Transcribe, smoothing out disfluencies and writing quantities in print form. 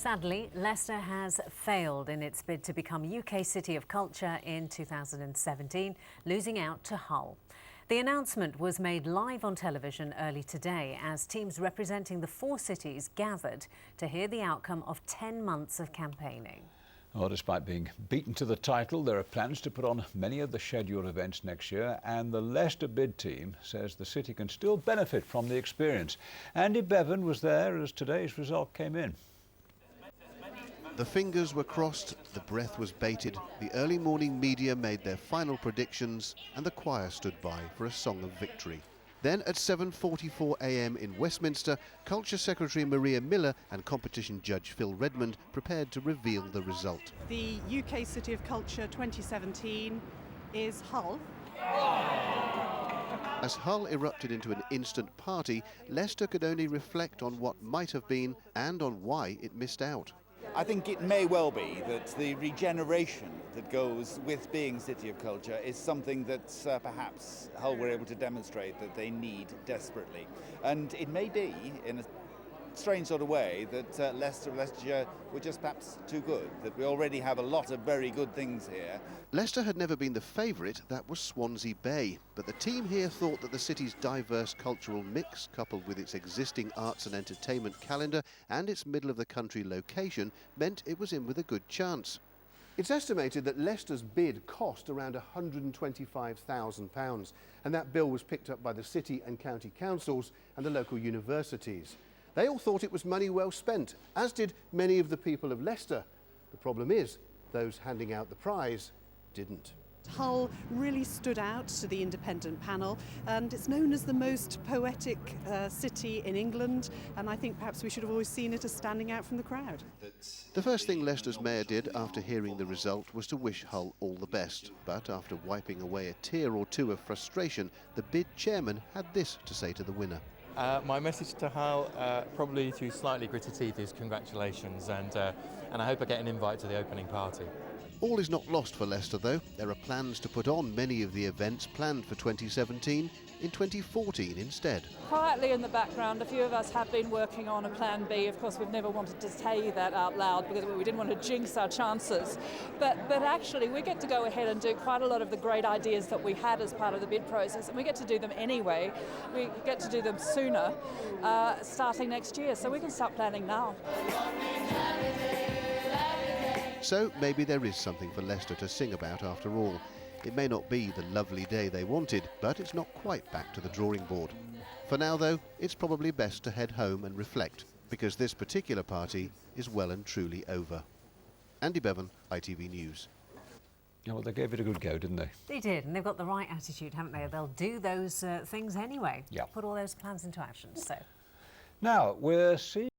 Sadly, Leicester has failed in its bid to become UK City of Culture in 2017, losing out to Hull. The announcement was made live on television early today as teams representing the four cities gathered to hear the outcome of 10 months of campaigning. Well, despite being beaten to the title, there are plans to put on many of the scheduled events next year, and the Leicester bid team says the city can still benefit from the experience. Andy Bevan was there as today's result came in. The fingers were crossed, the breath was bated, the early morning media made their final predictions, and the choir stood by for a song of victory. Then at 7:44 a.m. in Westminster, Culture Secretary Maria Miller and competition judge Phil Redmond prepared to reveal the result. The UK City of Culture 2017 is Hull. As Hull erupted into an instant party, Leicester could only reflect on what might have been and on why it missed out. I think it may well be that the regeneration that goes with being City of Culture is something that perhaps Hull were able to demonstrate that they need desperately. And it may be, in a strange sort of way, that Leicestershire were just perhaps too good, that we already have a lot of very good things here. Leicester had never been the favourite, that was Swansea Bay. But the team here thought that the city's diverse cultural mix, coupled with its existing arts and entertainment calendar and its middle-of-the-country location, meant it was in with a good chance. It's estimated that Leicester's bid cost around £125,000, and that bill was picked up by the city and county councils and the local universities. They all thought it was money well spent, as did many of the people of Leicester. The problem is, those handing out the prize didn't. Hull really stood out to the independent panel, and it's known as the most poetic city in England, and I think perhaps we should have always seen it as standing out from the crowd. The first thing Leicester's mayor did after hearing the result was to wish Hull all the best. But after wiping away a tear or two of frustration, the bid chairman had this to say to the winner. My message to Hull, probably through slightly gritted teeth, is congratulations, and I hope I get an invite to the opening party. All is not lost for Leicester, though. There are plans to put on many of the events planned for 2017 in 2014 instead. Quietly in the background, a few of us have been working on a plan B. Of course, we've never wanted to say that out loud because we didn't want to jinx our chances. But actually, we get to go ahead and do quite a lot of the great ideas that we had as part of the bid process, and we get to do them anyway. We get to do them sooner, starting next year, so we can start planning now. So maybe there is something for Leicester to sing about after all. It may not be the lovely day they wanted, but it's not quite back to the drawing board. For now, though, it's probably best to head home and reflect, because this particular party is well and truly over. Andy Bevan, ITV News. Yeah, well, they gave it a good go, didn't they? They did, and they've got the right attitude, haven't they? They'll do those things anyway. Yeah. Put all those plans into action. So now we're seeing